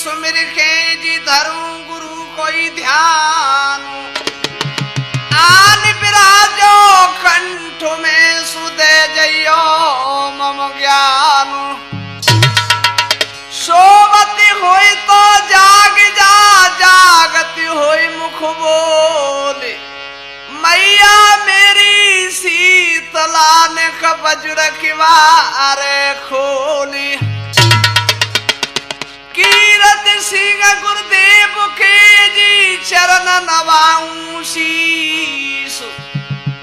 सुमिर के जी धरूं गुरु कोई ध्यान। आन विराजो कंठ में सुदे जइयो मम ज्ञान। सोवती होई तो जाग जा, जागती होई मुख बोले। मैया मेरी शीतला ने कबजुर किवार खोली। कीरत सिंह गुरुदेव के जी चरण नवाऊं शीस।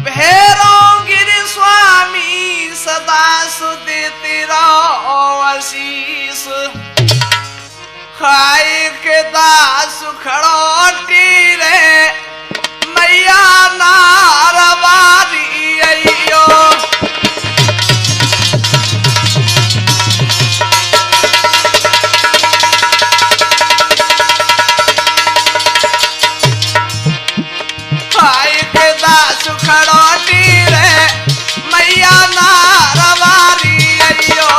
भैरो गिर स्वामी सदा सुदेते रहो आशीष। खाए के दास खड़ोटी रे मैया नारवारी अइयो। खाए के दास खड़ोटी रे मैया नारवारी अइयो।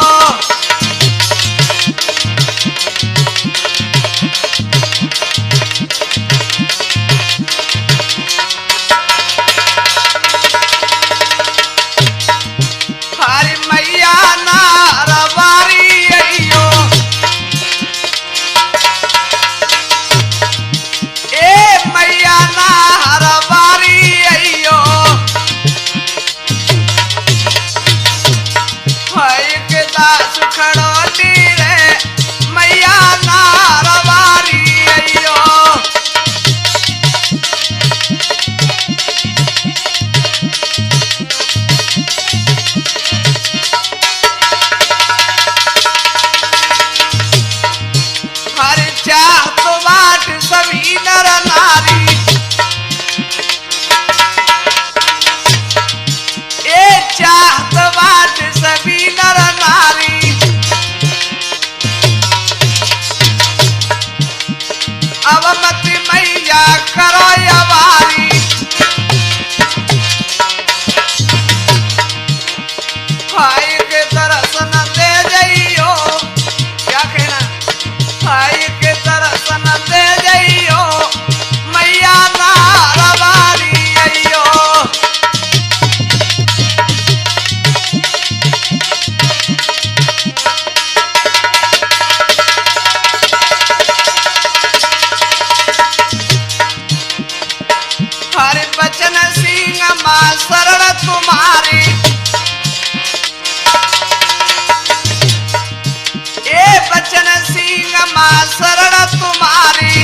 शरण तुम्हारी ए बचन सिंह मां शरण तुम्हारी।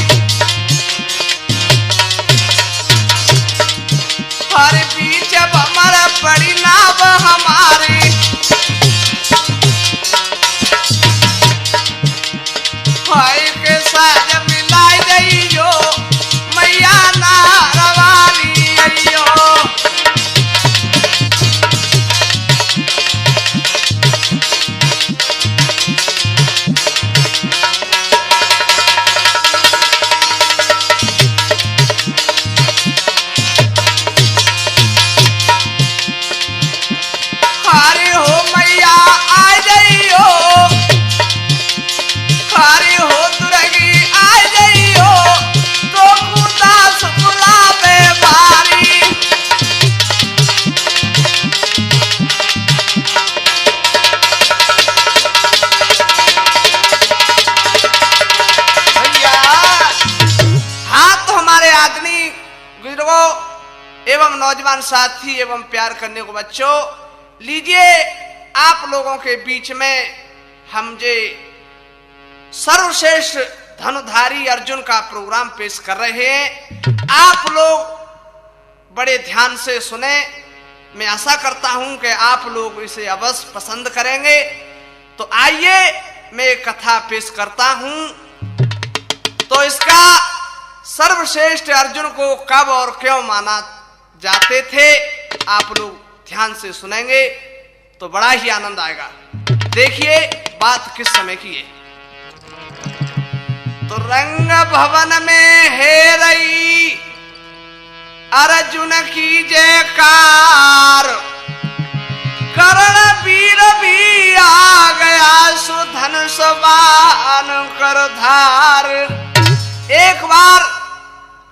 हर बीच भमर पड़ी नाव हमारी। भाई के साथ मिलाई गईयो मैया नारवारी अइयो। एवं नौजवान साथी एवं प्यार करने को बच्चों, लीजिए आप लोगों के बीच में हम जे सर्वश्रेष्ठ धनुधारी अर्जुन का प्रोग्राम पेश कर रहे हैं। आप लोग बड़े ध्यान से सुने। मैं आशा करता हूं कि आप लोग इसे अवश्य पसंद करेंगे। तो आइए मैं एक कथा पेश करता हूं। तो इसका सर्वश्रेष्ठ अर्जुन को कब और क्यों माना जाते थे, आप लोग ध्यान से सुनेंगे तो बड़ा ही आनंद आएगा। देखिए बात किस समय की है। तो रंग भवन में है रही अर्जुन की जयकार। कर्ण वीर भी आ गया सुधन सबान कर। कर धार। एक बार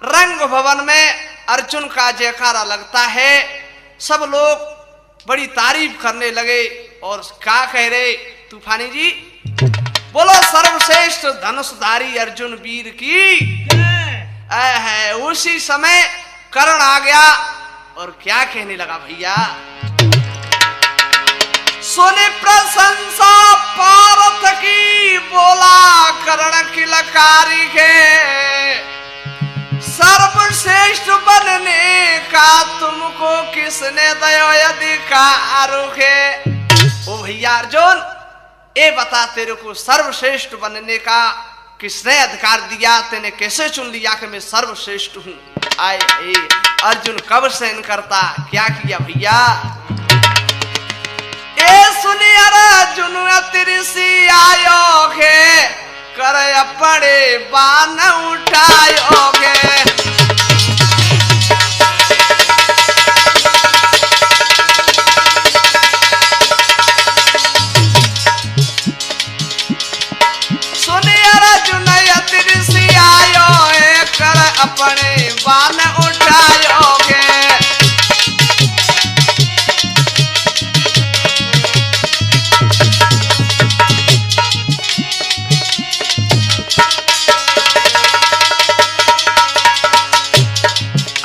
रंग भवन में अर्जुन का जयकारा लगता है, सब लोग बड़ी तारीफ करने लगे और क्या कह रहे तूफानी जी, बोलो सर्वश्रेष्ठ धनुषधारी अर्जुन वीर की है। उसी समय कर्ण आ गया और क्या कहने लगा भैया, सुने प्रशंसा पार्थ की, बोला कर्ण की लकारी के, सर्वश्रेष्ठ बनने का तुमको किसने दयो अधिकार है। ओ भैया अर्जुन, ये बता तेरे को सर्वश्रेष्ठ बनने का किसने अधिकार दिया, तेने कैसे चुन लिया कि मैं सर्वश्रेष्ठ हूं। आए अर्जुन कब सहन करता, क्या किया भैया, ए सुनी अर्जुन अतिरिसी आयोगे, कर अपने बाण उठायोगे। अपने बाण उठायोगे।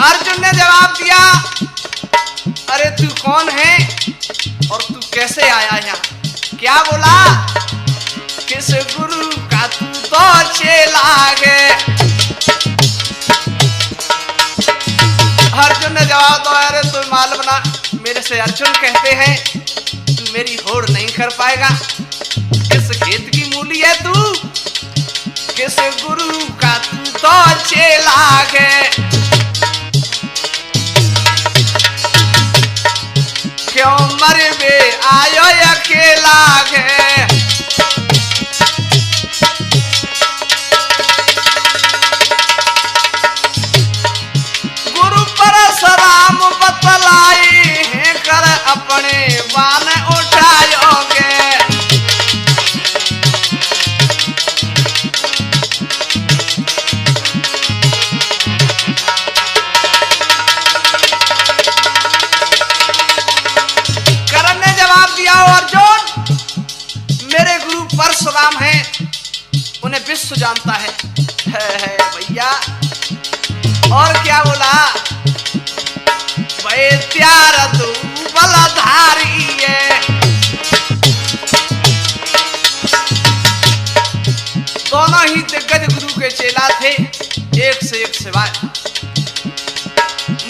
अर्जुन ने जवाब दिया, अरे तू कौन है और तू कैसे आया यहाँ? क्या बोला, किस गुरु का तू तो चेला है। अर्जुन ने जवाब दो, अरे तू मालूम ना, मेरे से अर्जुन कहते हैं, तू मेरी होड़ नहीं कर पाएगा। किस खेत की मूली है तू, किस गुरु का तू तो चेला है। क्यों मर बे आयो अकेला है। परशुराम बतलाई है, कर अपने बाण उठायोगे। कर्ण ने जवाब दिया, अर्जुन मेरे गुरु परशुराम हैं, उन्हें विश्व जानता है भैया। और क्या बोला, त्यार तू बलधारी है। दोनों ही दिग्गज गुरु के चेला थे, एक से एक सिवाय।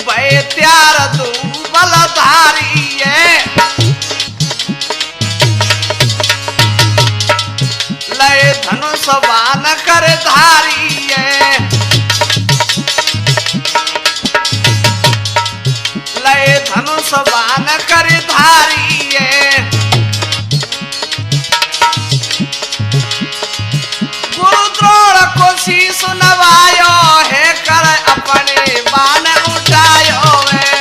भाई त्यार तू बलधारी है, लय धनुष बाण कर धारी है। लय धनुष बाण कर धारी है। गुरु द्रोण को शीश नवायो है, कर अपने बाण उठायो है।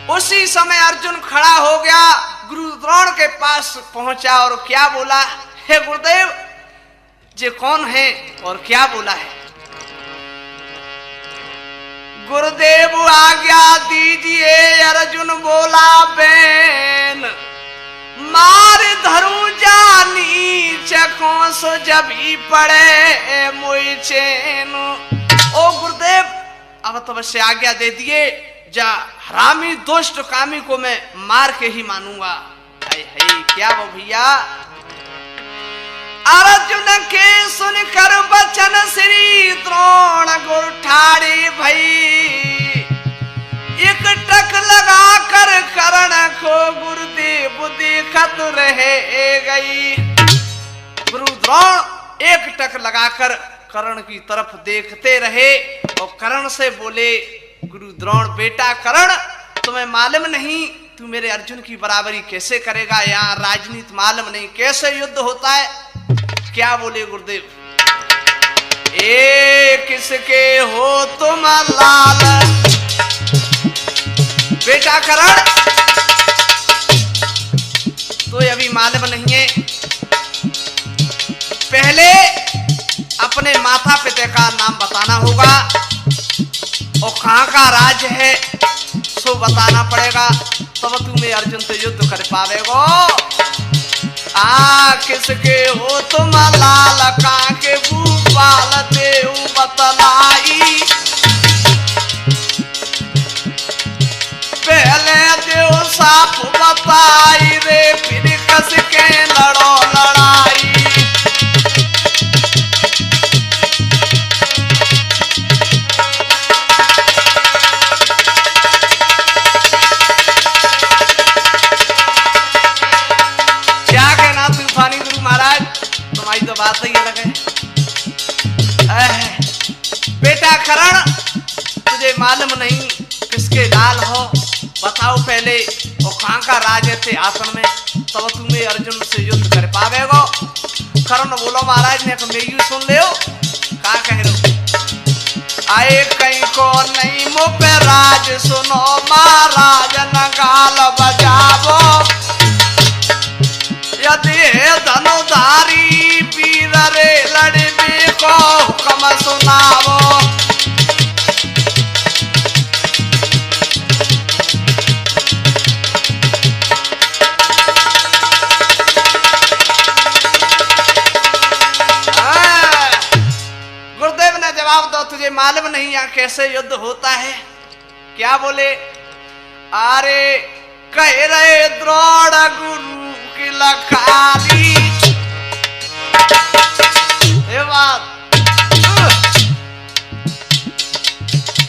उसी समय अर्जुन खड़ा हो गया, गुरु द्रोण के पास पहुंचा और क्या बोला, हे गुरुदेव जे कौन है और क्या बोला है। गुरुदेव आज्ञा दीजिए, अर्जुन बोला बेन, मार धरू जानी चकों सो जब ही पड़े मुई चैन। ओ गुरुदेव अब तो बस आज्ञा दे दिए, जा हरामी दुष्ट कामी को मैं मार के ही मानूंगा। क्या वो भैया, अर्जुन के सुनकर बचन श्री द्रोण गुरु ठाड़ी भई, एक टक लगा कर कर्ण को गुरुदेव देखत रहे गई। गुरु द्रोण एक टक लगाकर कर्ण की तरफ देखते रहे और कर्ण से बोले, गुरु द्रोण बेटा कर्ण, तुम्हें मालूम नहीं तू मेरे अर्जुन की बराबरी कैसे करेगा, यहाँ राजनीति मालूम नहीं कैसे युद्ध होता है। क्या बोले गुरुदेव, एक किसके हो तुम लाल। बेटा करण तो अभी मालूम नहीं है, पहले अपने माता पिता का नाम बताना होगा और कहाँ का राज है सो बताना पड़ेगा, तब तुम्हें अर्जुन से युद्ध कर पावेगो। किसके हो तुम लाल काके भूपाल देऊ बतलाई। पहले देव साफ बताई रे फिर कस के लड़ो लड़ाई। तो बात ही अलग है। बेटा करण तुझे मालूम नहीं किसके लाल हो, बताओ पहले वो कहाँ का राज थे आसन में, तब तुम्हें अर्जुन से युद्ध कर पावेगो। करण बोलो महाराज ने मेरी सुन ले, क्या कह रहे हो। आए कहीं को नहीं मुँह पे राज सुनो महाराज नगाल बजावो। यदि है धनुधारी वीर रे लड़बे को हुक्म सुनावो। गुरुदेव ने जवाब दो, तुझे मालूम नहीं यहाँ कैसे युद्ध होता है। क्या बोले, अरे कह रहे द्रोण गुरु की लखारी।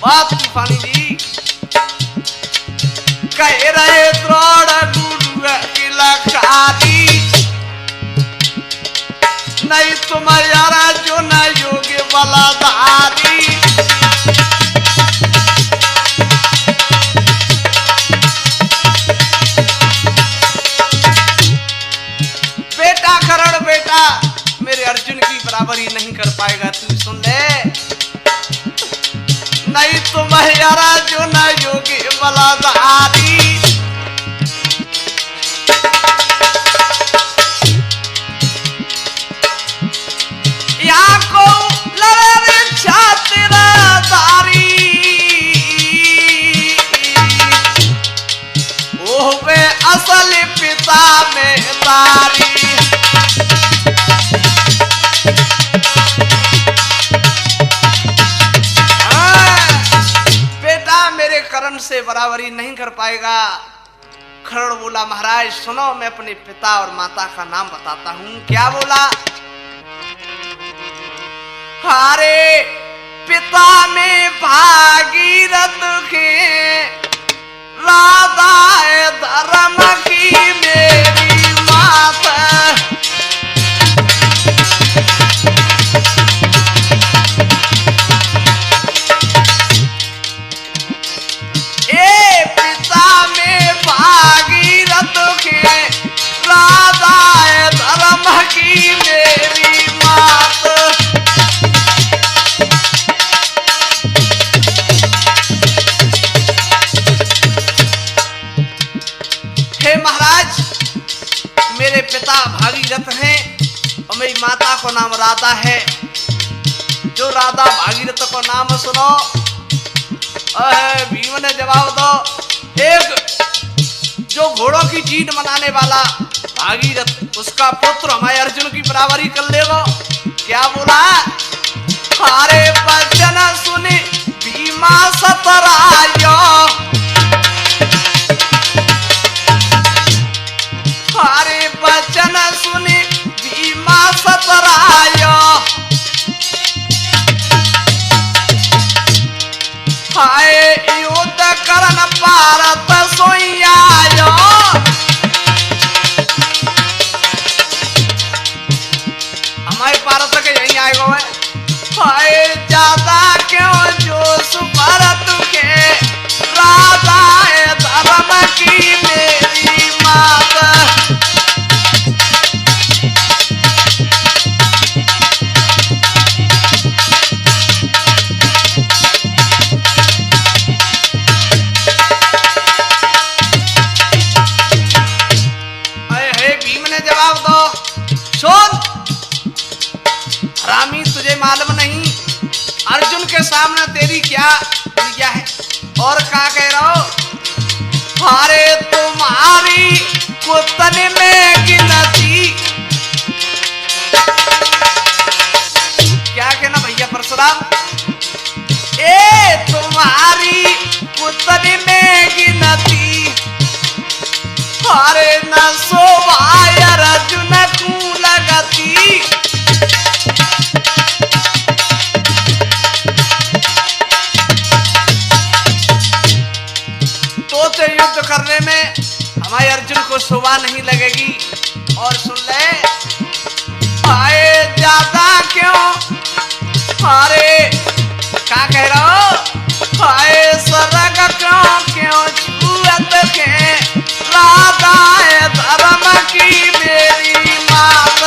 बात तूफानी जी कह रहे द्रोण गुरु की लखारी। नहीं तुम्हारा जो न योग्य बलाधारी। बेटा करण बेटा मेरे अर्जुन की बराबरी नहीं कर पाएगा, तू सुन ले। नहीं तुम्हारा जो न योगी बलाधारी। यहाँ को लड़े छात्रधारी। ओह वे असल पिता में तारी। करण से बराबरी नहीं कर पाएगा। करण बोला महाराज सुनो, मैं अपने पिता और माता का नाम बताता हूं। क्या बोला, हरे पिता में भागीरथ के राधा धर्म की मेरी माता। पिता में भागीरथ के राधा धर्म की मेरी मात। हे महाराज मेरे पिता भागीरथ हैं और मेरी माता को नाम राधा है। जो राधा भागीरथ को नाम सुनो। भीम ने जवाब दो, एक जो घोड़ों की जीत मनाने वाला भागीरथ उसका पुत्र हमारे अर्जुन की बराबरी कर लेगा। क्या बोला, हरे वचन सुने भीमा सतरायो। हरे वचन सुने भीमा सतरायो। हाय युद्ध करन भारत सोइयायो। हमारे भारत के यही आएगा है। हाय ज्यादा क्यों जोश भारत के राधा धर्म की मेरी माता। मुझे मालूम नहीं अर्जुन के सामने तेरी क्या क्रिया है। और क्या कह रहा हो, अरे तुम्हारी कुतन में गिनती, क्या कहना भैया परशुराम, ए तुम्हारी कुतन में गिनती, अरे न सोवाय अर्जुन को लगती। तो युद्ध करने में हमारे अर्जुन को शोभा नहीं लगेगी। और सुन ले, आए ज्यादा क्यों, अरे क्या कह रहा हो, आए सरग क्यों छुअत के राधा धर्म की मेरी मात।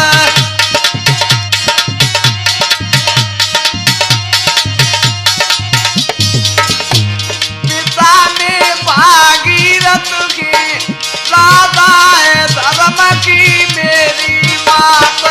पिता ने भागीरथ के राधा धर्म की मेरी मात।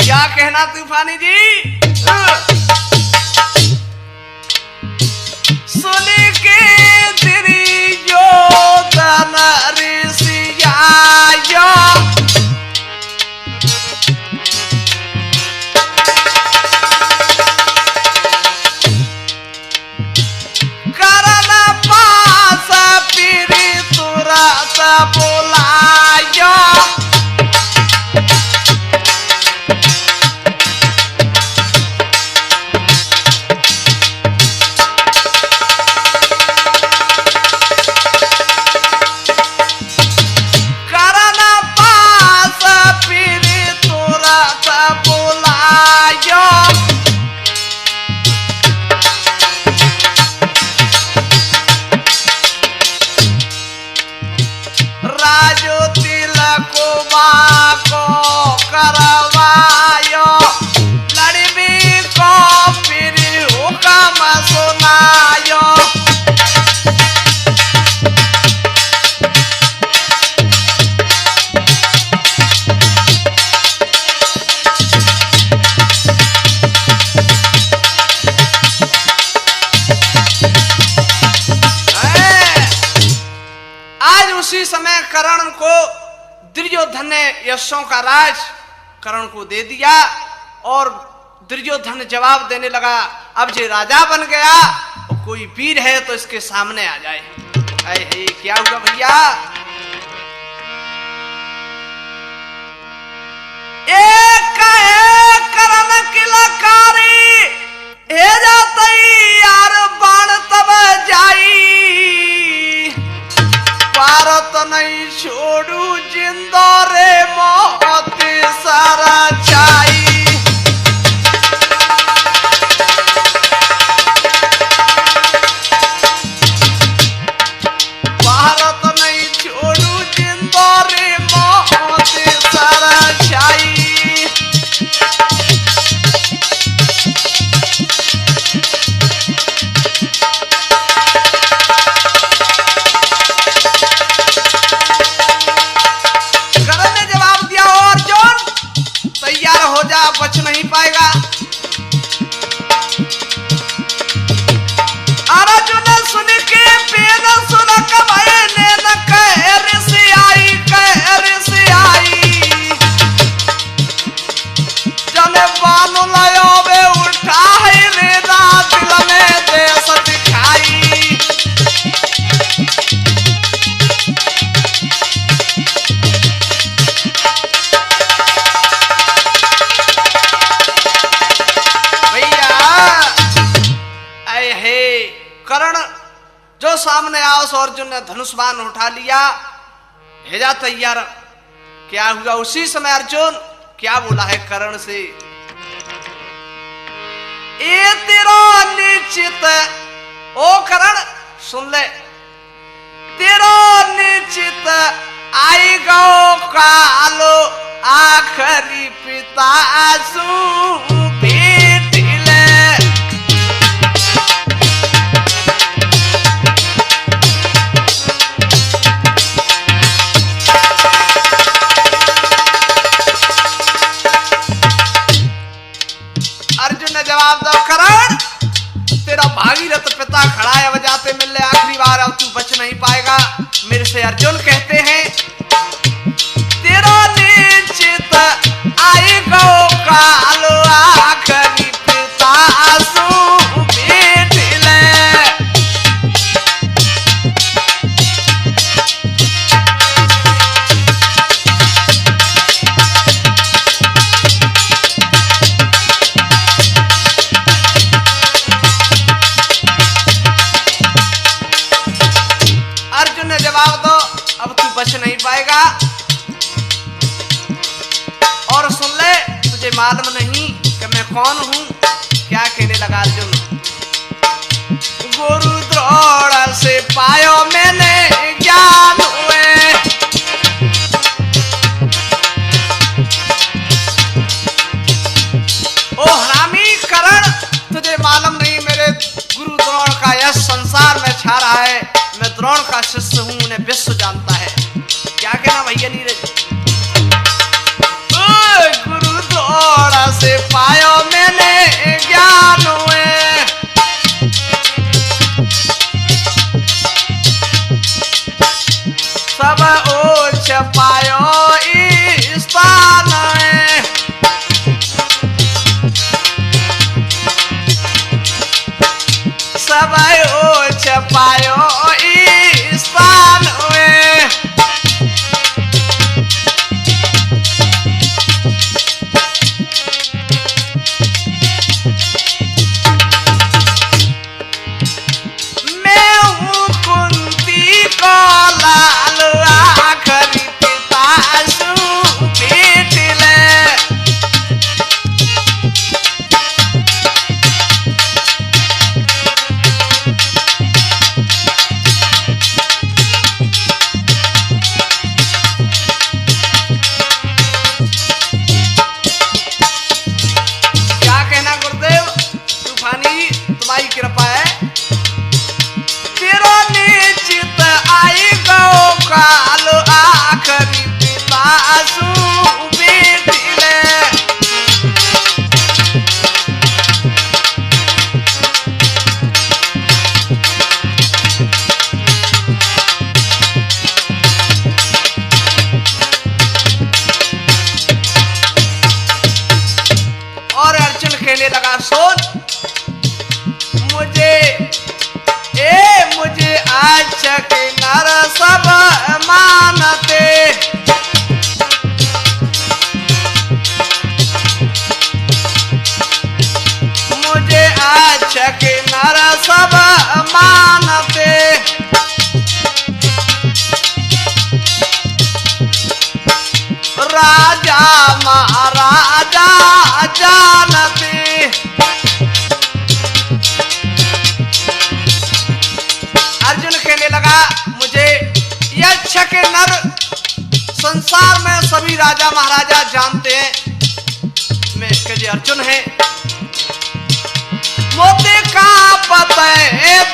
क्या कहना तूफानी जी, सुन के दुर्योधन ऋषिया, करन पास फिर तुरंत बुलाया। उसी समय कर्ण को दुर्योधन ने यशों का राज कर्ण को दे दिया और दुर्योधन जवाब देने लगा, अब जे राजा बन गया, कोई वीर है तो इसके सामने आ जाए। अरे क्या हुआ भैया, एक कर्ण किलकारी हे जाते यार बाण तब जाई, भारत नहीं छोड़ू जिंदा रे मौत सारा चाई। भारत नहीं छोड़ू जिंदा रे मौत सारा चाई। हो जा, बच नहीं पाएगा। अर्जुन सुन के पेन सुन कमाए ने न कहर से आई जने बानु लायो बे उठा है रे रात दिल में देश दिखाई। कर्ण जो सामने आओ, अर्जुन ने धनुष बाण उठा लिया, भेजा तैयार। क्या हुआ उसी समय अर्जुन क्या बोला है कर्ण से, ए तेरा निश्चित ओ करण सुन ले, तेरो निश्चित आई गो कालो आखरी पिता सू भेट ले। अर्जुन ने जवाब दो, करण तेरा भागीरथ पिता खड़ा है, बजाते मिल ले आखिरी बार, अब तू बच नहीं पाएगा मेरे से। अर्जुन कहते हैं, तेरा निश्चित आई गो कालो आखरी पिता सू भेट ले। अर्जुन ने जवाब दो, अब तू बच नहीं पाएगा। और सुन ले, तुझे मालूम नहीं कि मैं कौन हूं। क्या कहने लगा अर्जुन, गुरु द्रोण से पायो मैंने ज्ञान हुए। ओ हरामी करण, तुझे मालूम नहीं मेरे गुरु द्रोण का यह संसार में छा रहा है। मैं द्रोण का शिष्य हूं, उन्हें विश्व जानता है। क्या कहना भैया नीरज, गुरु द्रोण से पायो मैंने ज्ञान हुए। सब ओछ पायो स्थान है। सब ओछ पायो स्थान हुए। मैं हूँ कुंती को लाल आखरी पिता सू भेट ले। क्या कहना गुरुदेव, तूफानी तुम्हारी कृपा है। तेरो निश्चित आई गो काल आखरी पिता सू भेट ले। और अर्जुन कहने लगा, सोच मुझे आज के नर सब मानते। मुझे आज के नर सब मानते। राजा महाराजा जानते। अर्जुन कहने लगा, मुझे यक्ष के नर संसार में सभी राजा महाराजा जानते हैं। मैं इसके जी अर्जुन है। मोती का पता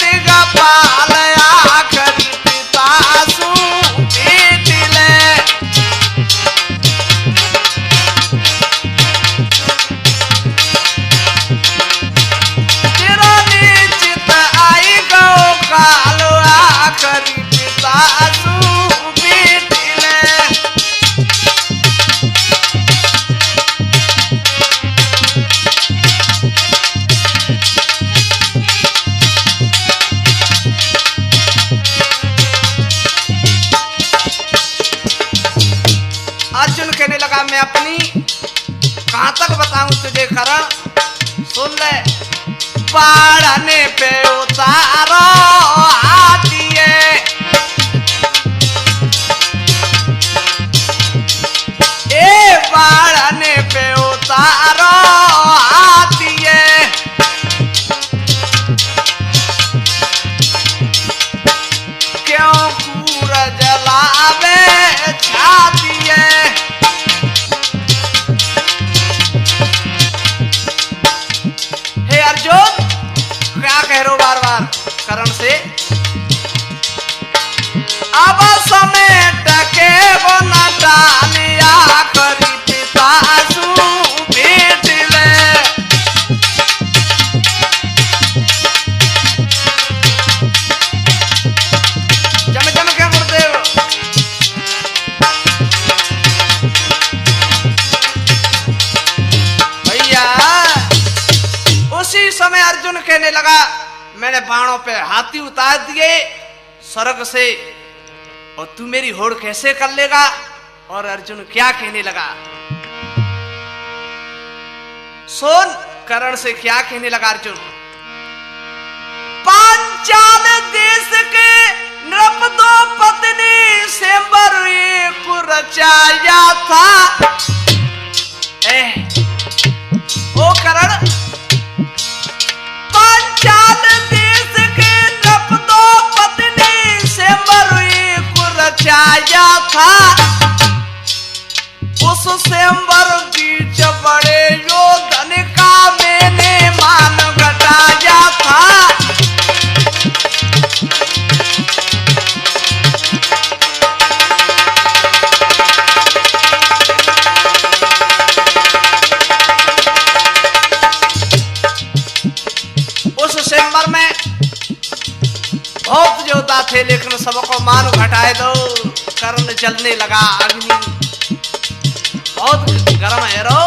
दिगपाल आखरी पिता सू भेट ले। तेरा निश्चित आई गो कालो आखरी पिता सू भेट ले। अर्जुन कहने लगा, मैं अपनी कहां तक बताऊं तुझे करण। सुन ले, पढ़ने पे उतारो हाथिए। ए पढ़ने पे उतारो हाथिए। अब समय टके वो न डालिया करी पिता सु भेट ले। जम जम के गुरुदेव भैया। उसी समय अर्जुन कहने लगा मैंने बाणों पे हाथी उतार दिए स्वर्ग से, और तू मेरी होड़ कैसे कर लेगा? और अर्जुन क्या कहने लगा, सुन कर्ण से क्या कहने लगा अर्जुन। पांचाल देश के नृपद्रौपदी से एक रचाया था। ओ कर्ण, पांचाल देश के नृपद्रौपदी से एक रचाया था। उस स्वयंवर बीच बड़े योधन का मैंने मान घटाया था। उस स्वयंवर में बहुत योद्धा थे, लेकिन सबको मान घटाए दो। कर्ण जलने लगा, अग्नि बहुत गर्म है रो।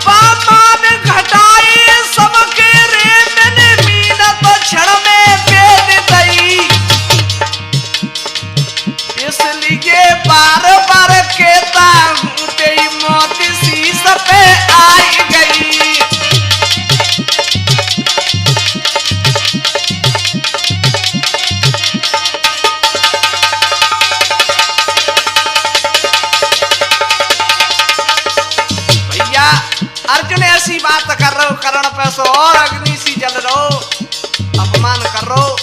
मान घटाए सबके रे मैंने मीनत क्षण में भेद दई। इसलिए बार बार कहता हूँ तेरी मौत शीश पे आई गई। अर्जुन ऐसी बात कर रहे हो कर्ण पे सो और अग्नि सी जल रहो, अपमान कर रहो।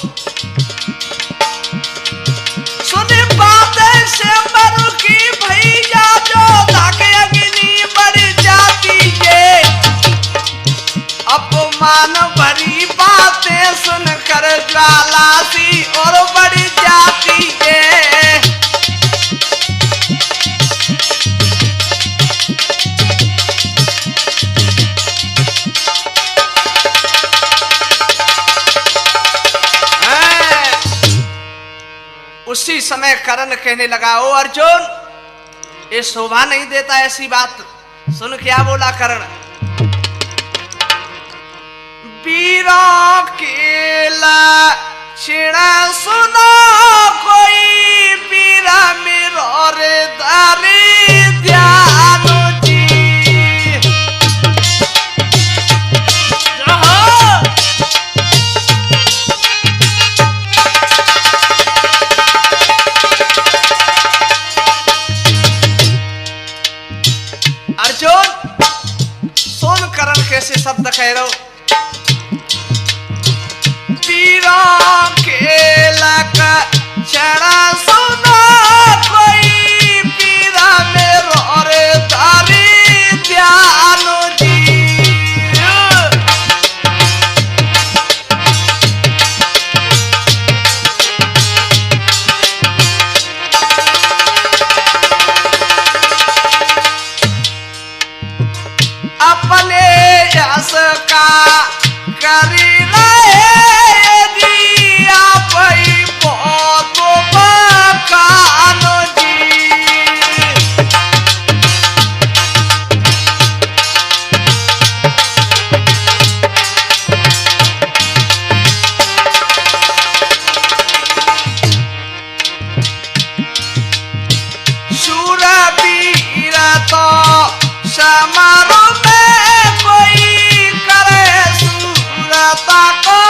सुने बात से मरु की भैया जो धाके अग्नि बढ़ जाती है। अपमान भरी बातें सुनकर ज्वाला सी और बढ़ जाती है। उसी समय कर्ण कहने लगा ओ अर्जुन, ये शोभा नहीं देता ऐसी बात। सुन क्या बोला कर्ण, वीरों के लक्षण सुनो कोई वीरा मेरो रे दारी ध्यानो जी। अर्जुन सुन कर्ण कैसे शब्द कह रहे हो, वीरों के लक्षण सुनो कोई वीरा मेरो रे तारी ध्यानो जी। अपने यश का करी रहे दिया पई बहुत बकानो जी। शूरवीर तो समारोह में कोई करे सूरता को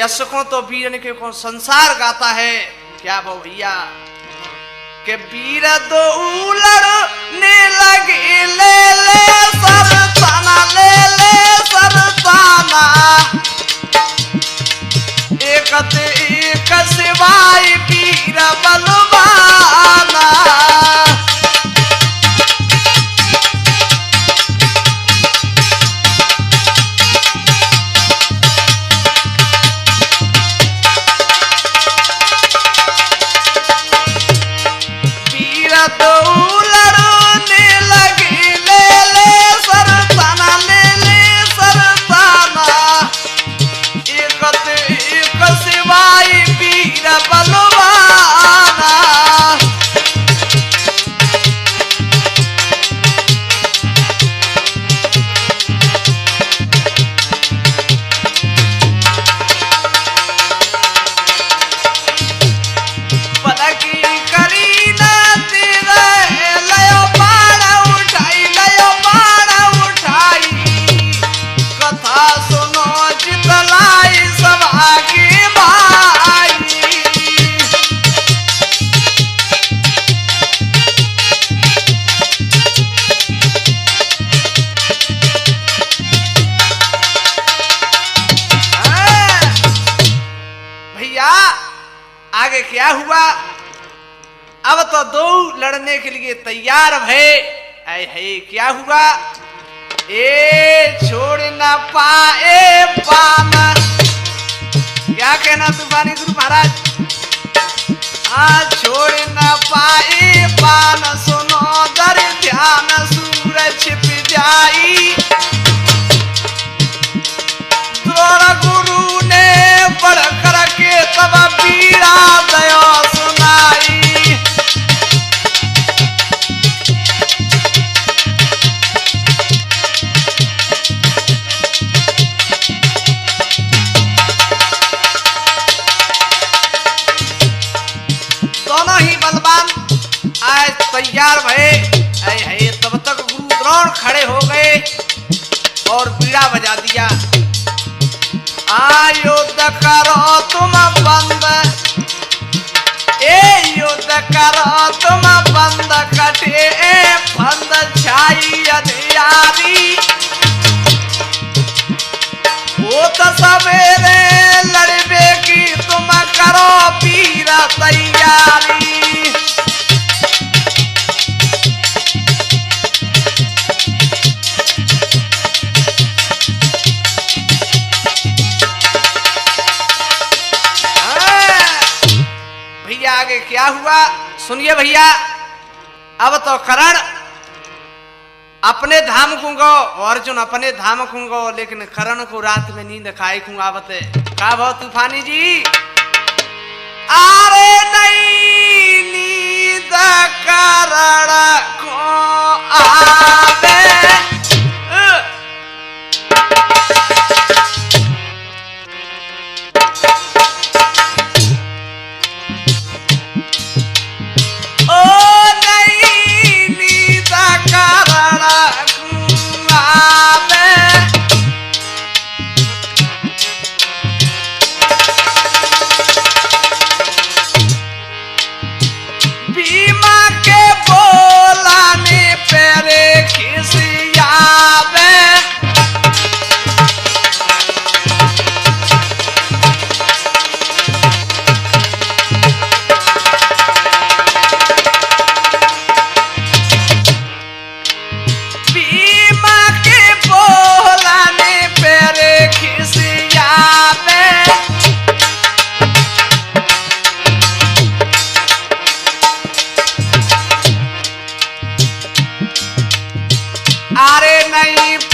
यश को तो वीरन के को संसार गाता है। क्या वो भैया के वीर दो लड़ने लगे ले ले सरताना ले ले सरताना एक एक सिवाय वीर बलवाना। आगे क्या हुआ? अब तो दो लड़ने के लिए तैयार भय। है क्या हुआ? ए छोड़ ना पाए पाना। क्या कहना तूफानी गुरु महाराज? छोड़ ना पाए पान सुनो दर ध्यान सूरज छिप जाई। तोरा गुरु ने बढ़ कर के तब पीड़ा दया सुनाई। दोनों ही बलवान आज तैयार भये। तब तक गुरु द्रोण खड़े हो गए और बीड़ा बजा दिया। युद्ध करो तुम बंद, युद्ध करो तुम बंद कटे बंद छाई अधियारी। वो तो सवेरे लड़बे की तुम करो पीर तैयारी। आगे क्या हुआ सुनिए भैया। अब तो करण अपने धाम खूंगो, अर्जुन अपने धाम खूंगो, लेकिन करण को रात में नींद खाए खूंगावते। का भाव तूफानी जी? अरे नहीं नींद करण को आवे।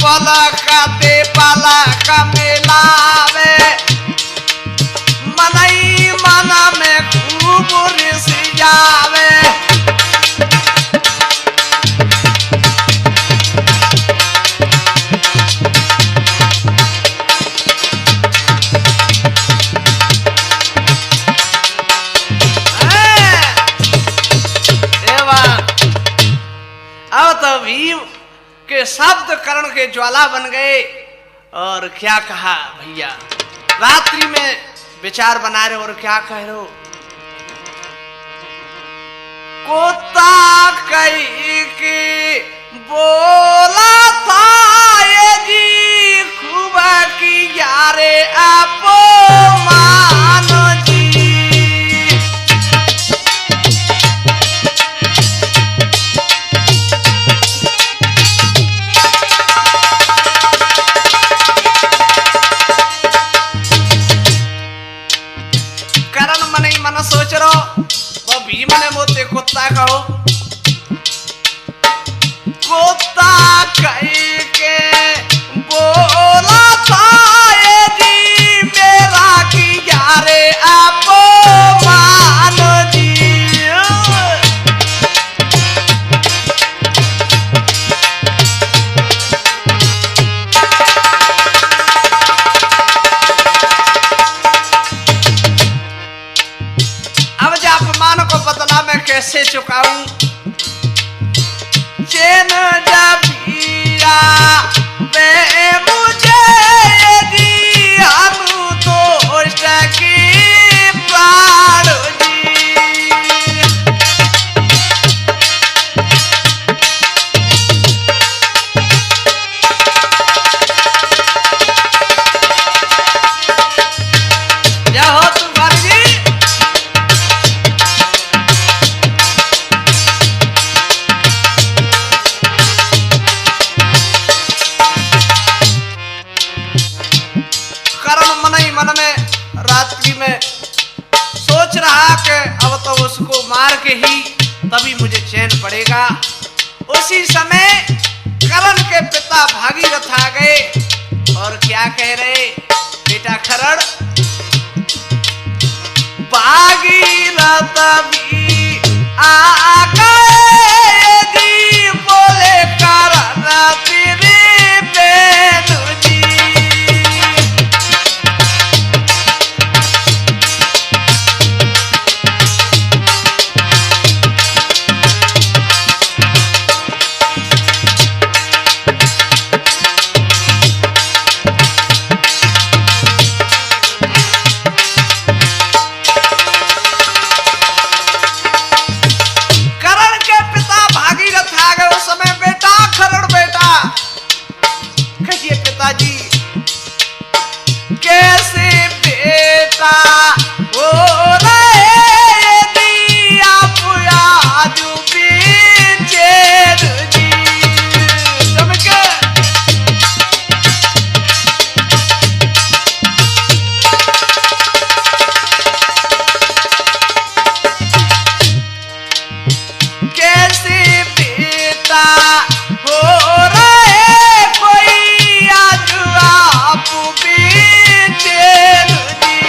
पलकते पलक मिलावे मनई मन में खूब रिसियावे। अब तो भीम के शब्द कर्ण के ज्वाला बन गए। और क्या कहा भैया? रात्रि में विचार बना रहे और क्या कह रहे हो? कोता कही के बोला था ये जी खूब की यारे आपो मानो जी। करण मन ही मन सोच रहो वो भीम ने मोते कुत्ता कहो। कुत्ता कही के बोला था ये जी मेरा की यारे आपो मानो जी। अब जा अपमान को बदला मैं कैसे चुकाऊं? चैन जबिया वे मुझे दिया तो की प्राण जी। क्या हो तुम्हारी जी? मन में रात्रि में सोच रहा कि अब तो उसको मार के ही तभी मुझे चैन पड़ेगा। उसी समय करण के पिता भागीरथ आ गए और क्या कह रहे? बेटा खरण, भागीरथ भी आ गए जी बोले करण तेरी बेनु जी। कैसे बेटा हो रहे दिया पुया जो बेचैन जी। चमके कैसे बेटा हो रहे कोई आज आप बेचैन जी।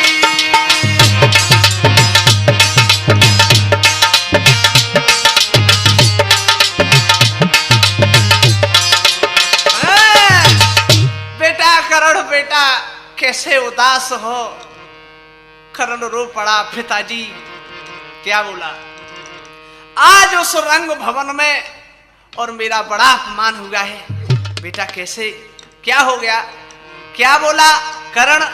बेटा करण बेटा कैसे उदास हो? करण रो पड़ा। पिताजी क्या बोला? आज उस रंग भवन में और मेरा बड़ा अपमान हुआ है। बेटा कैसे क्या हो गया? क्या बोला करण?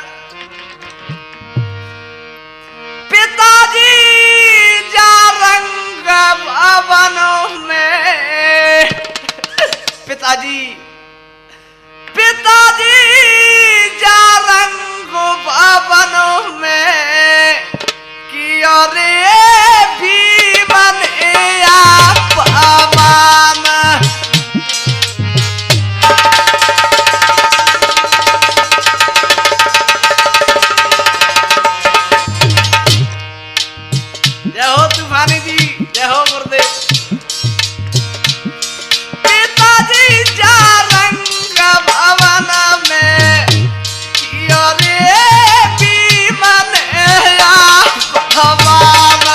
पिताजी जा रंग भवन में पिताजी जा रंग भवन में किया रे भी बने अपमान। जय हो तूफानी जी, जय हो गुरुदेव। पिताजी जा रंग भवन में किया रे भी बने अपमान।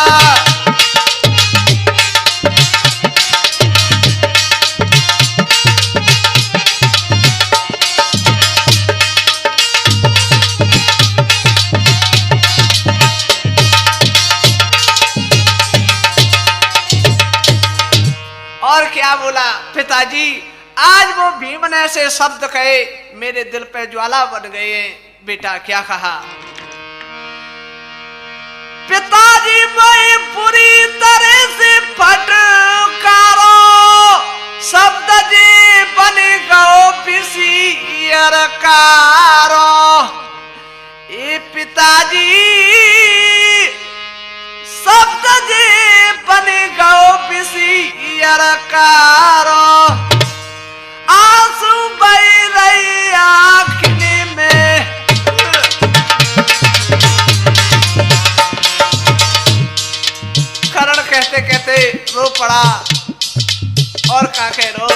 और क्या बोला पिताजी? आज वो भीम ने ऐसे शब्द कहे मेरे दिल पे ज्वाला बन गए। बेटा क्या कहा? अरकारो ए पिताजी शब्द जे बन गो बिसी अरकारो आंसू बह रही आँखनी में। करण कहते कहते रो पड़ा और काके रो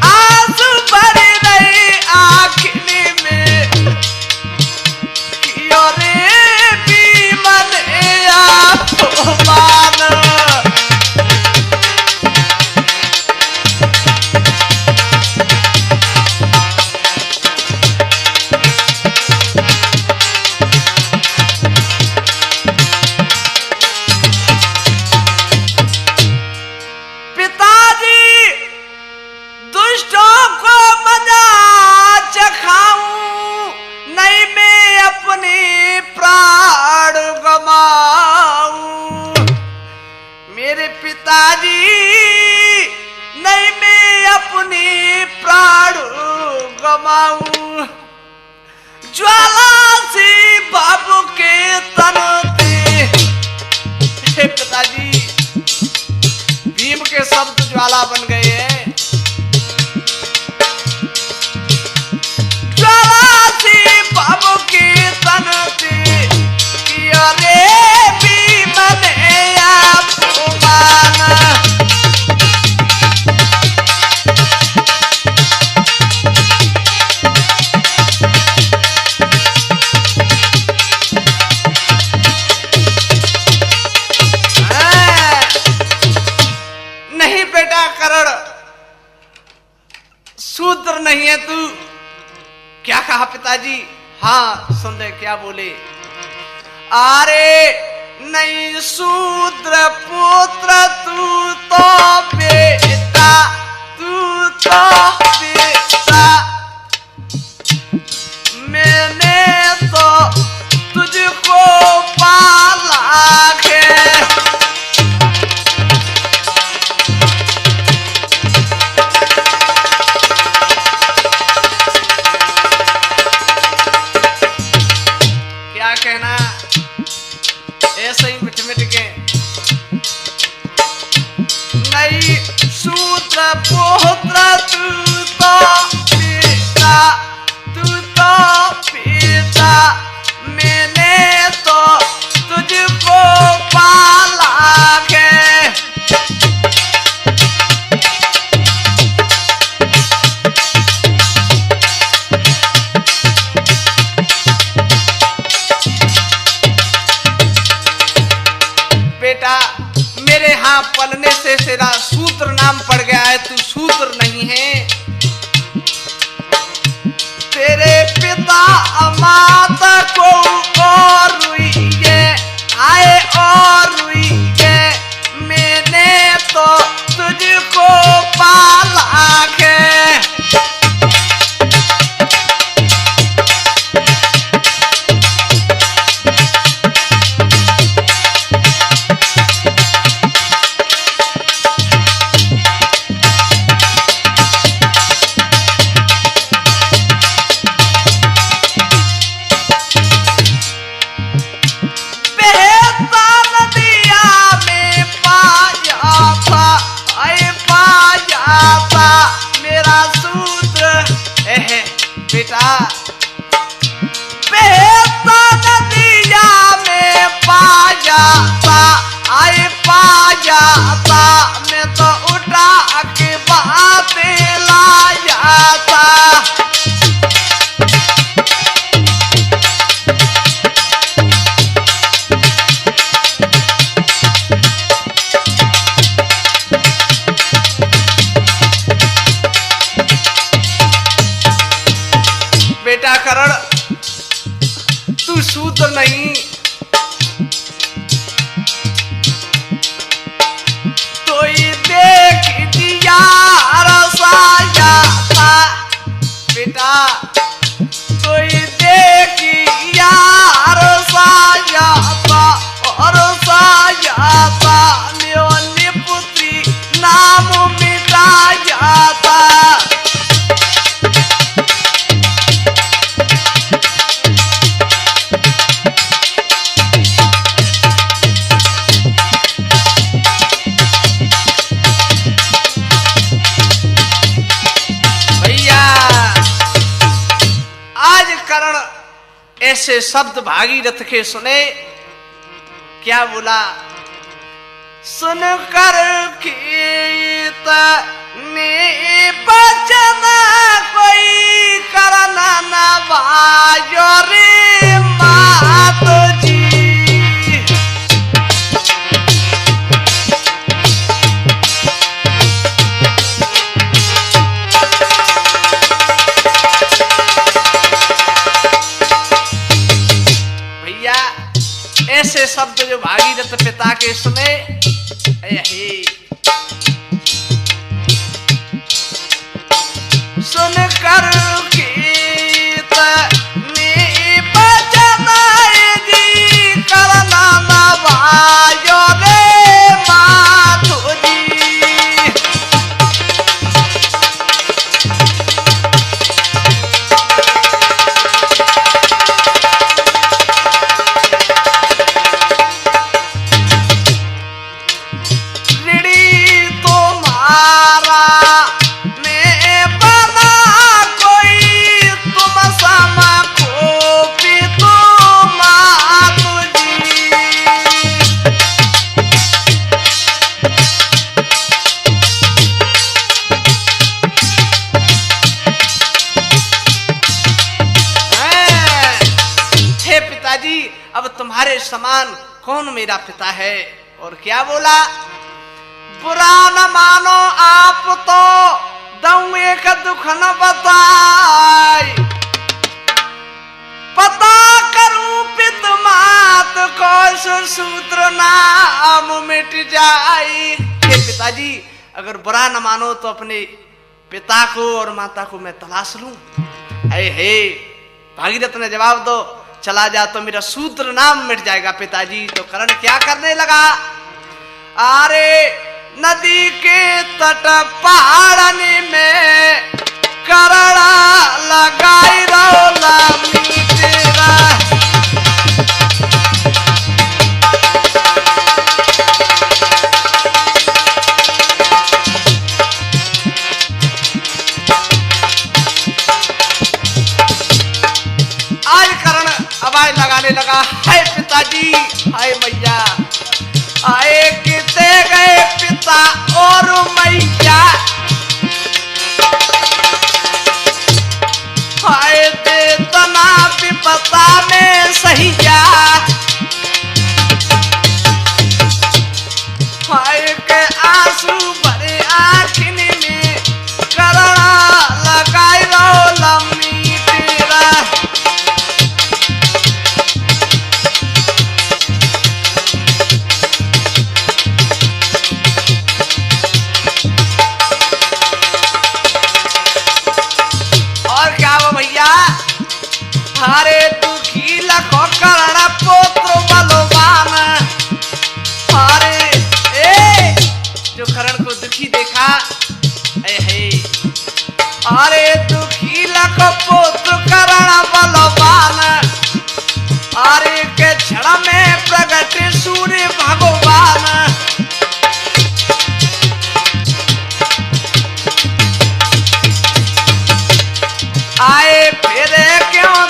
आंसू भर रही आँखनी में कियो रे बीमन अपमान। मेरे पिताजी नहीं मैं अपनी प्राण गमाऊं ज्वाला से बाबू के तन पे। पिताजी भीम के शब्द ज्वाला बन गए हैं। ज्वाला से बाबू के तन पे किया रे भीमन अपमान। नहीं बेटा करण शूद्र नहीं है तू। क्या कहा पिताजी? हाँ सुन रहे क्या बोले? अरे नहीं शूद्र पुत्र तू तो बेटा, तू तो बेटा। मैंने तो तुझको पाला है। क्या कहना ऐसे ही मिट मिट के नहीं शूद्र पुत्र तू तो बेटा, तू तो बेटा। मैंने तो तुझको पाला है। बेटा मेरे यहाँ पलने से तेरा शूद्र नाम पड़ गया है, तू शूद्र नहीं है। तेरे पिता माता को और रुइये आए और रुइये। मैंने तो तुझको पाला है। बेटा बेहता नदिया में पा जाता, आए पा जाता। मैं तो उठा के बहाते ला जाता। बेटा करण तू शूद्र नहीं, तो ये देख दिया रसाया था। बेटा तो ये देख दिया रसाया था और रसाया था। मेरी पुत्री नाम मिटा जाता। ऐसे शब्द भागीरथ के सुने। क्या बोला? सुन कर कीर्तने बचन कोई करना न बाजो रे मातो जी। भैया ऐसे शब्द जो भागीरथ पिता के सुने, सुन कर कीर्तने बचन जी करना न बाजो रे मातो जी। अब तुम्हारे समान कौन मेरा पिता है? और क्या बोला? बुरा न मानो आप तो दऊं एक दुख न बताई, पता करूं पित मात को सूत्र नाम मिट जाई। हे पिताजी, अगर बुरा न मानो तो अपने पिता को और माता को मैं तलाश लूं। हे भागीरथ ने जवाब दो, चला जा तो मेरा सूत्र नाम मिट जाएगा पिताजी। तो कर्ण क्या करने लगा? अरे नदी के तट पहाड़नी में करणा लगाई रौला मीतेरा। आवाज लगाने लगा, हाय पिताजी, हाय मैया, आए किते गए पिता और मैया, हाय दे तना विपता में सहिया, हाय के आंसू भरे आँखिन में करना लगाई रो लम्मी तेरा। हरे दुखी लखो कर्ण पुत्र बलवान। हरे जो कर्ण को दुखी देखा, अरे दुखी लखो पुत्र कर्ण बलवान। अरे के क्षण में प्रगट सूर्य भगवान। आए फिरे क्यों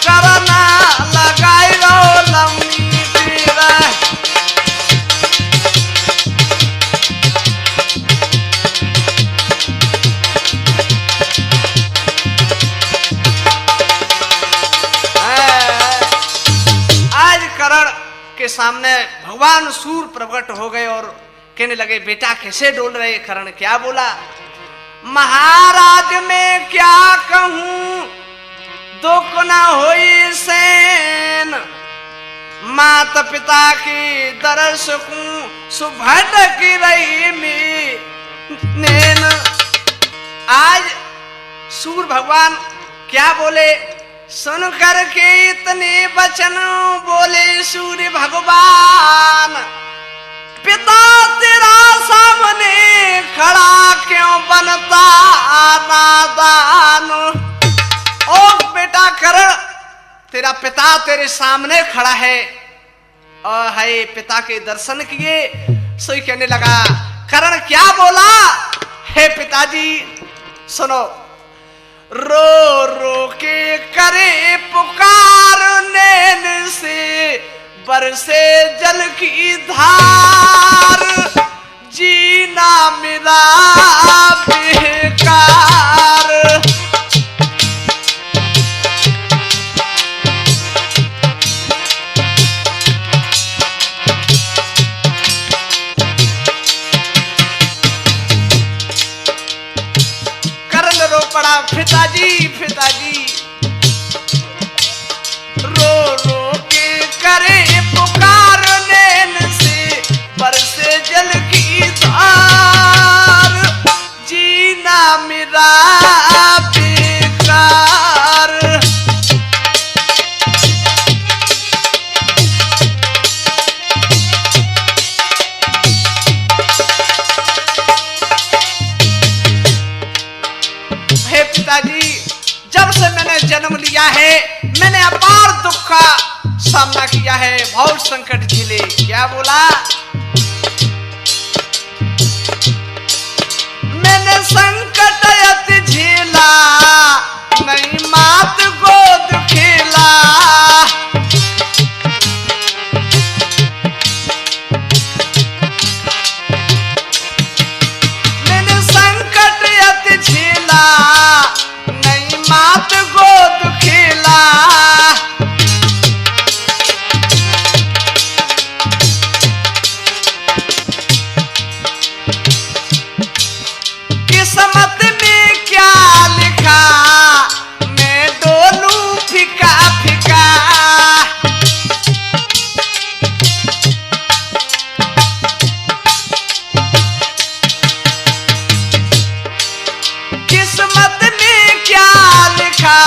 करना लगाई रो लम्मी तेरा। आज कर्ण के सामने भगवान सूर्य प्रकट हो गए और कहने लगे, बेटा कैसे डोल रहे? कर्ण क्या बोला? महाराज मैं क्या कहूं दुख न होई सेन, माता पिता की दरस को सुभट की रही नैन। आज सूर्य भगवान क्या बोले? सुन कर के इतने वचन बोले सूर्य भगवान, पिता तेरा सामने खड़ा क्यों बनता नादान। ओ बेटा कर्ण, तेरा पिता तेरे सामने खड़ा है और है पिता के दर्शन किए। सोई कहने लगा, कर्ण क्या बोला? हे पिताजी सुनो, रो रो के करे पुकार, नैन से बरसे जल की धार, जीना मेरा बेकार। करण रो पड़ा पिताजी पिताजी, रो रो के करे पुकार, नैन से बरसे जल की धार, जीना मेरा बेकार। हे पिताजी, जब से मैंने जन्म लिया है मैंने अपार दुख का सामना किया है, बहुत संकट झेले। क्या बोला? मैंने संकट अति झेला, नहीं मात गोद खेला, मैंने संकट अति झेला, नहीं मात गोद खेला, किस्मत में क्या लिखा, मैं डोलूं फिका फिका, किस्मत में क्या लिखा,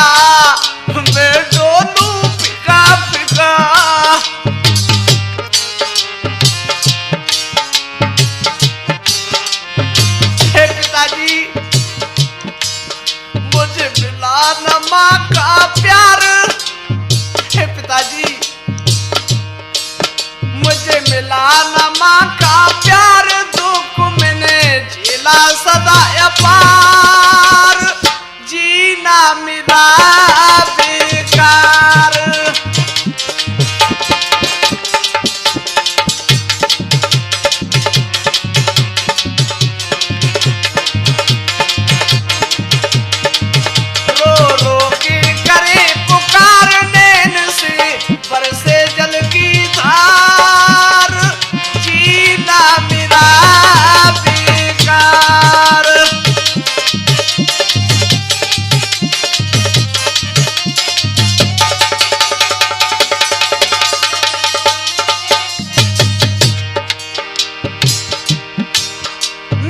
मैं डोलूं फिका फिका। हे पिताजी, मुझे मिला न माँ का प्यार, हे पिताजी मुझे मिला न माँ का प्यार, दुख मैंने झेला सदा अपार, जीना मेरा बेकार। रो रो के करे पुकार, नैन से बरसे जल की धार, जीना मेरा बेकार।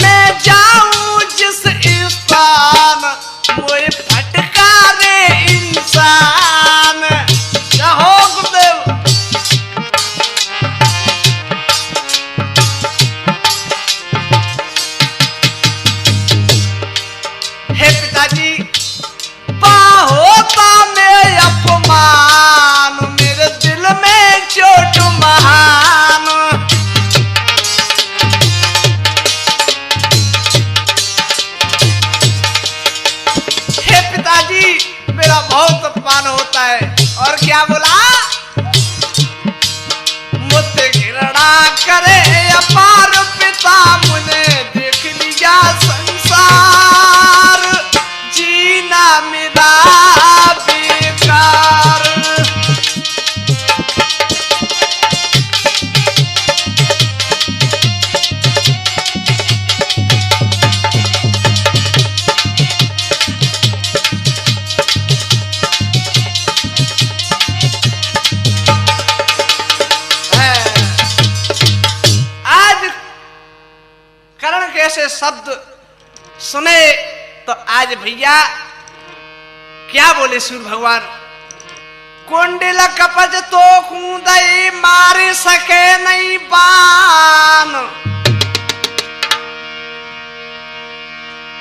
मैं जाऊं जिस स्थान, मुझे फटकारे इंसान। क्या हो गुरुदेव? हे पिताजी, होता में अपमान, मेरे दिल में चोट महान, हे पिताजी मेरा बहुत अपमान होता है। और क्या बोला? मुझसे घृणा करे अपार, पिता मुझे देख लिया संसार, जीना मेरा बेकार। ऐसे शब्द सुने तो आज भैया क्या बोले सूर्य भगवान, कुंडल कपज तो कूदई मार सके नहीं बान,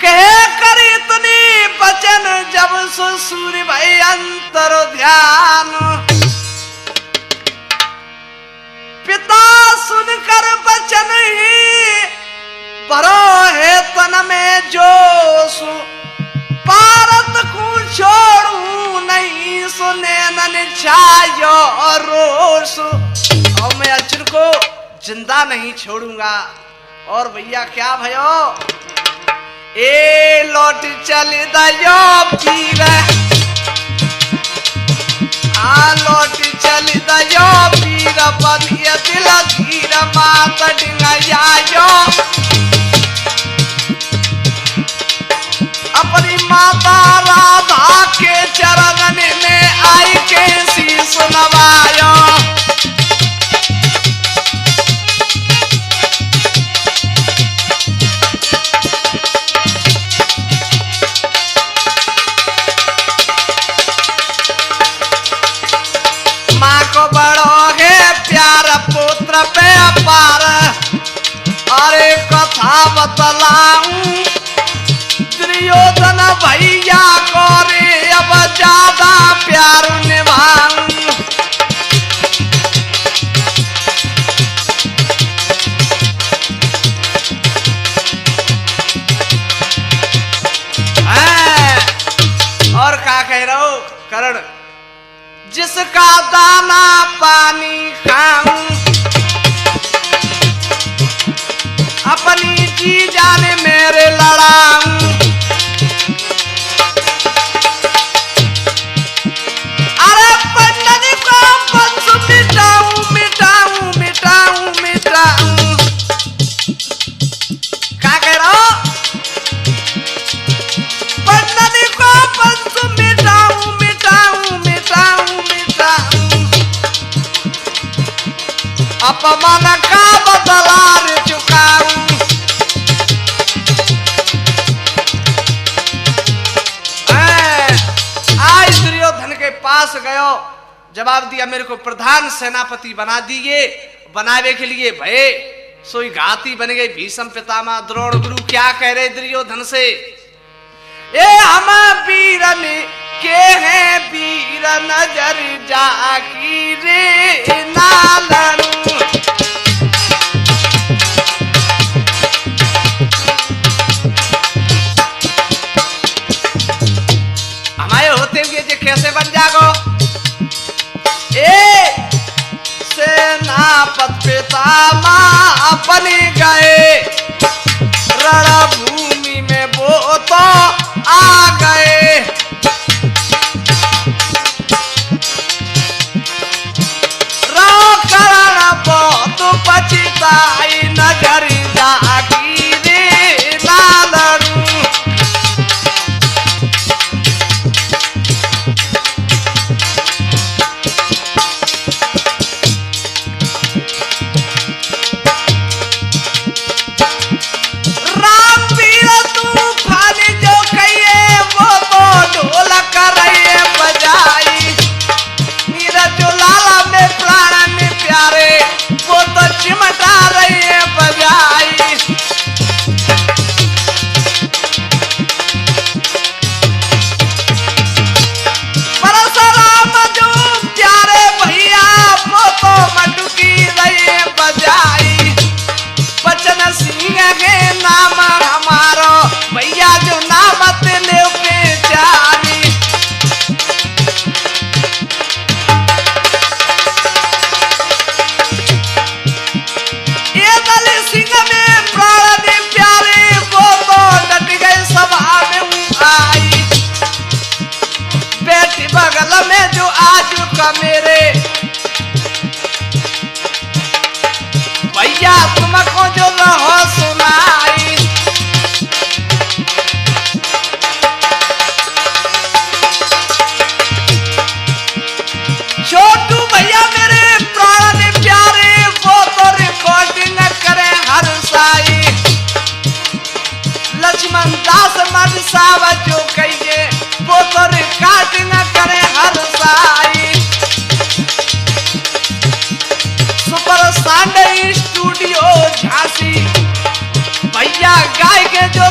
कहे कर इतनी बचन जब सो सूर्य भाई अंतर ध्यान, पिता सुनकर बचन ही भरो है तन में जोश, भारत को नैनन छायो रोस, और मैं अर्जुन को जिंदा नहीं छोड़ूंगा। और भैया क्या भयो, ए लौट चल दयो पीर, आ लौट चल दयो पीर, बनिए दिल धीर मात डिंगायो। अपनी माता राधा के चरण में आई के शीश नवायो। पुत्र पे अपार, अरे कथा बतलाऊं दुर्योधन भैया को रे अब ज्यादा प्यार निभाऊं। और क्या कह रहा हो करण, जिसका दाना पानी खाऊं, अपनी जी जाने मेरे लड़ाऊं। अरे पंडित को वंश मिटाऊं मिटाऊं मिटाऊं मिटाऊं। क्या कह रहा हो, पंडित को वंश मिटाऊं मिटाऊं मिटाऊं मिटाऊं। अपमान का बदला रे चुकाऊं। आज दुर्योधन के पास गयो, जवाब दिया मेरे को प्रधान सेनापति बना दिए, बनावे के लिए भय सोई घाती बन गए भीष्म पितामह द्रोण गुरु। क्या कह रहे दुर्योधन से, ए हम वीरन के हैं वीर नजर जाकी रे नालन। हमारे होते हुए जे कैसे बन जागो, ए सेनापति पितामह बन गए, रणभूमि में वो तो आ गए। करण बहुत पछताई नजर जागी रे नालड़ू। चिमटा रही है बजाई। परशुराम जो प्यारे भैया वो तो मटकी रही है बजाई। बचन सिंह के नाम हमारो भैया जो नाम तेने बेचारी। बगल में जो आज का मेरे भैया तुमको जो रहो सुनाई। छोटू भैया मेरे प्राण प्यारे वो तो रिकॉर्डिंग करे हर साई। लक्ष्मण दास मद सावा जो कहिए वो तो रिकॉर्डिंग करे हर साई। सुपर साउंड स्टूडियो झांसी भैया गाय के जो